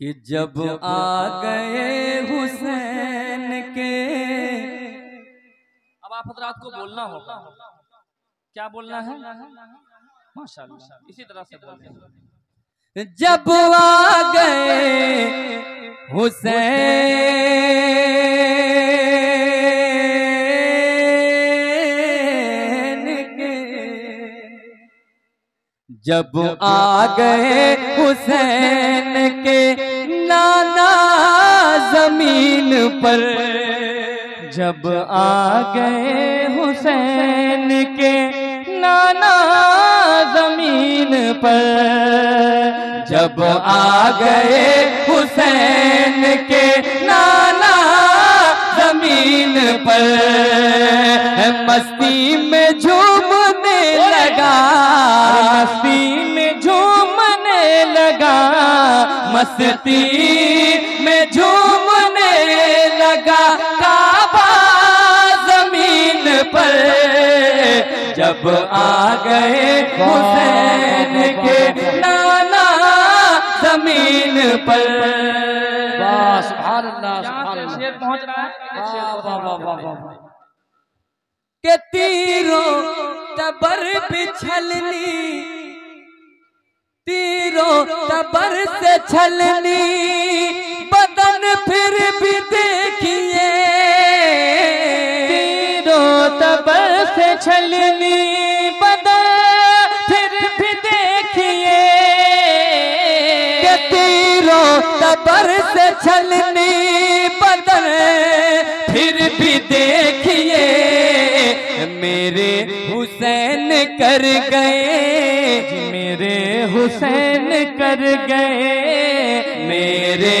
कि जब आ गए हुसैन के। अब आप हजरात को बोलना होगा, क्या बोलना है? माशाअल्लाह, इसी तरह से बोलना। जब आ गए हुसैन के, जब आ गए हुसैन के नाना जमीन पर, जब आ गए हुसैन के नाना जमीन पर, जब आ गए हुसैन के नाना जमीन पर, मस्ती में झूमने लगा, मस्ती में झूमने लगा, मस्ती में झूमने लगा काबा जमीन पर, जब आ गए हुसैन के नाना जमीन पर। सुभान अल्लाह, सुभान अल्लाह। शेर पहुंच रहा है के तीरों तबर बिछलनी, तीरों तबर से छलनी, बदन फिर भी देखिए, तीरों तबर से छलनी, बदन फिर भी देखिए, के तीरों तबर से छलनी, बदन फिर भी देखिए, मेरे हुसैन कर गए, मेरे हुसैन कर गए, मेरे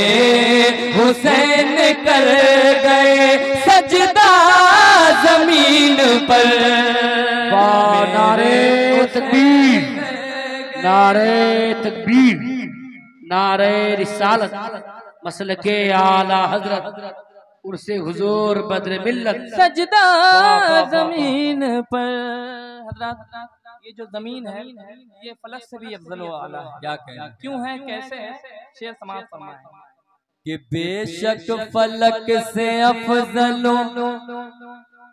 हुसैन कर गए सजदा जमीन पर। नारे तकबीर, नारे तकबीर, नारे रिसालत, मसलके आला हजरत, उर्से हुजूर बद्र मिल्लत, सजदा जमीन पर। हजरत, ये जो जमीन है ये फलक से भी अफजल व आला है। क्या कहें, क्यों है, कैसे है? शेर समाज फरमाए कि बेशक फलक से अफजल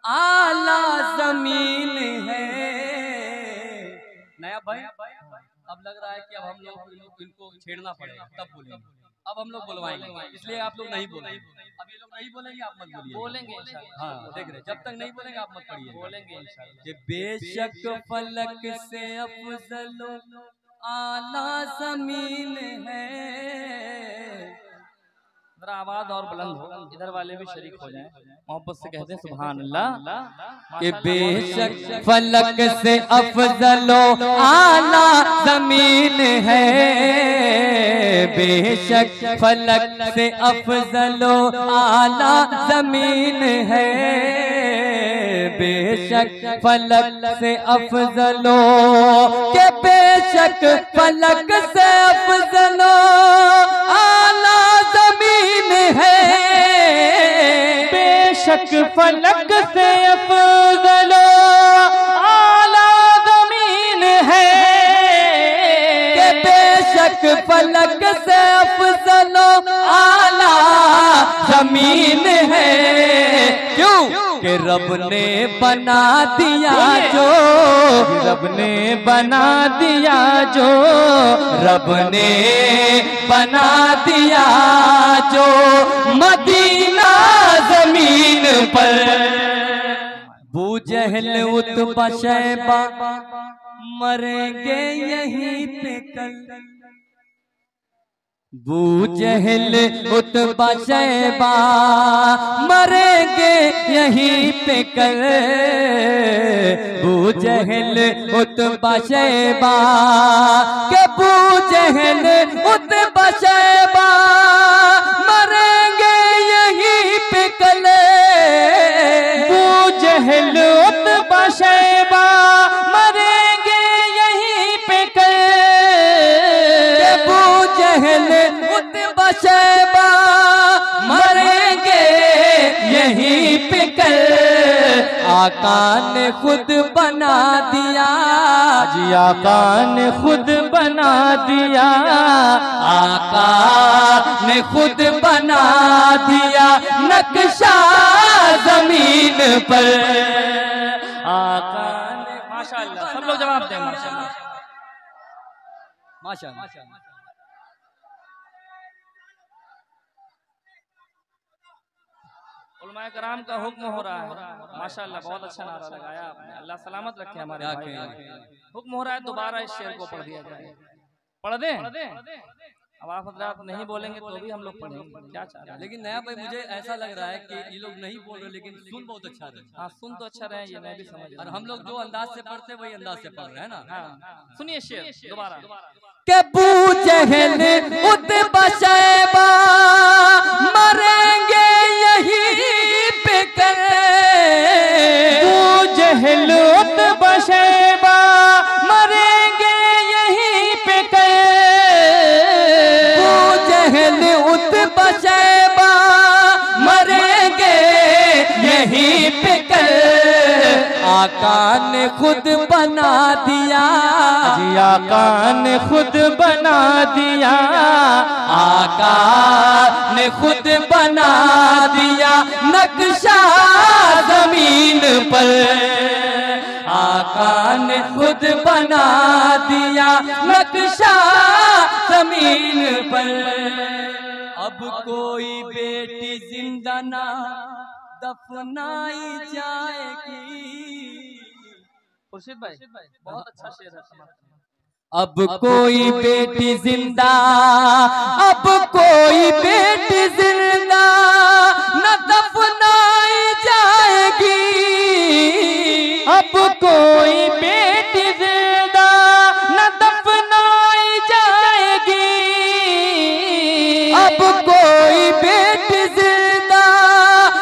आला जमीन है। नया भाई, अब लग रहा है कि अब हम लोग इनको छेड़ना पड़ेगा, तब बोलेंगे। अब हम लोग बुलवाएंगे, इसलिए आप लोग नहीं बोलेंगे। अब ये लोग नहीं बोलेंगे, आप मत बोलिए। बोलेंगे इंशाअल्लाह। हाँ, देख रहे, जब तक नहीं बोलेंगे आप मत पढ़िए। बोलेंगे इंशाअल्लाह। कि बेशक फलक से अफजल आला जमीन है। जरा आवाज और बुलंद हो, इधर वाले भी शरीक हो जाएं, मोहब्बत से कहते हैं सुभान अल्लाह। कि बेशक फलक से अफजल आला जमीन है, बेशक फलक से अफजल आला जमीन है, बेशक फलक से अफजल, के बेशक फलक से अफजल आला जमीन है, बेशक फलक से अफजल आला जमीन है, के बेशक फलक से अफजल आला जमीन है। क्यों कि रब ने बना दिया जो, रब ने बना दिया जो, रब ने बना दिया जो मदीना जमीन पर। बूजहल उतबा शैबा मरेंगे यहीं पे कल, बूजहल उतबा शैबा मरेंगे यहीं पे कल, बूजहल उतबा शैबा, के बूजहल उतबा शैबा मरेंगे यहीं पे कल, बूजहल उतबा शैबा मरेंगे यहीं पे कल, बूजहल उतबा शैबा मरेंगे यहीं पे कल। आका ने खुद बना दिया, जी आका ने खुद बना दिया, आका ने खुद बना दिया नक्शा जमीन पर। आका ने माशाअल्लाह, सब लोग जवाब दें माशाअल्लाह माशाअल्लाह। उलमाए कराम का हुक्म हो रहा है माशाअल्लाह, बहुत अच्छा नारा लगाया आपने, अल्लाह सलामत रखे हमारे भाई। हुक्म हो रहा है दोबारा इस शेर को पढ़ दिया जाए। पढ़ दें? अब आप हजरात नहीं बोलेंगे तो भी हम लोग पढ़ेंगे, क्या चाह रहे हैं? लेकिन नया भाई मुझे ऐसा लग रहा है कि ये लोग नहीं बोल रहे लेकिन सुन बहुत अच्छा रहे। हाँ सुन तो अच्छा रहे, ये मैं भी समझ। और हम लोग जो अंदाज से पढ़ते हैं वही अंदाज से पढ़ रहे हैं ना। हाँ सुनिए शेर दोबारा। के बू जहल उतबा शैबा मरेंगे यहीं पे कर। बू जहल उतबा शैबा मरेंगे यहीं पे कर। बू जहल उतबा शैबा मरेंगे यहीं पे कर। आका ने खुद बना दिया जी, आका ने खुद बना दिया। आका ने खुद बना दिया नक्शा जमीन पर। आका ने खुद बना दिया नक्शा जमीन पर। अब कोई बेटी जिंदा ना दफनाई जाएगी। खुर्शीद भाई बहुत अच्छा शेर है। अब कोई बेटी जिंदा, अब कोई बेटी जिंदा न दफनाई जाएगी। अब कोई बेटी जिंदा न दफनाई जाएगी। अब कोई बेटी जिंदा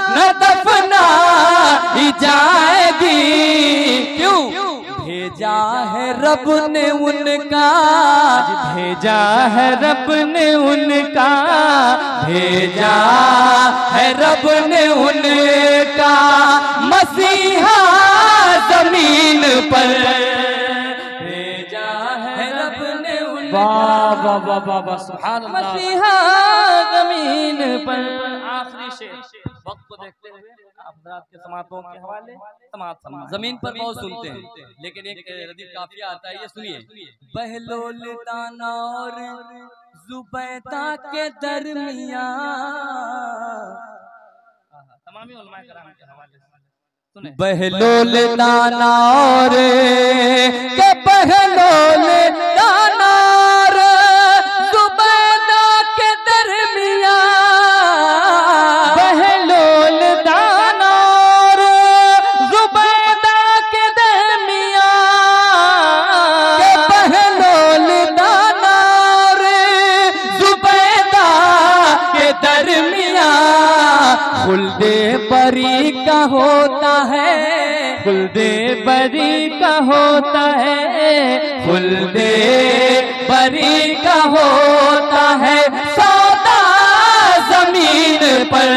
न दफनाई जाएगी। क्यों? भेजा है रब ने उनका, भेजा है रब ने उनका, भेजा है रब ने उनका मसीहा जमीन पर। भेजा है रब ने उनका, वाह वाह वाह वाह वाह, सुभान अल्लाह। मसीहा जमीन पर। आखिरी शेर वक्त को देखते हुए आप के समातों के हवाले समात जमीन पर बहुत सुनते हैं लेकिन एक रदीफ काफिया आता है, ये सुनिए। बहलोल दाना और जुबैदा के दरमियां। तमामी उलमाए कराम के हवाले सुने। बहलोल दाना और के बहलोल दाना और जुबैदा के दरमियां। बहलोल दाना और जुबैदा के दरमियां। के बहलोल दाना और जुबैदा के दरमियां। खुल्दे बरी का होता है, खुल्दे बरी का होता है, खुल्दे बरी का होता है सौदा जमीन पर।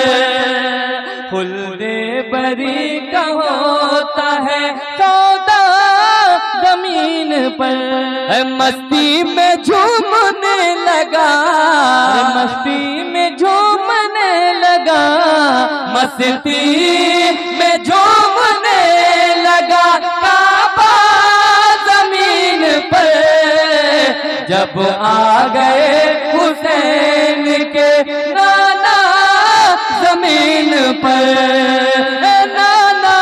खुल्दे बरी का होता है सौदा जमीन पर। मस्ती में झूमने लगा, मस्ती में झूमने लगा, मस्ती में झूमने लगा काबा जमीन पर। जब आ गए हुसैन के नाना जमीन पर। नाना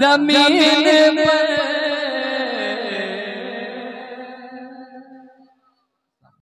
जमीन पर।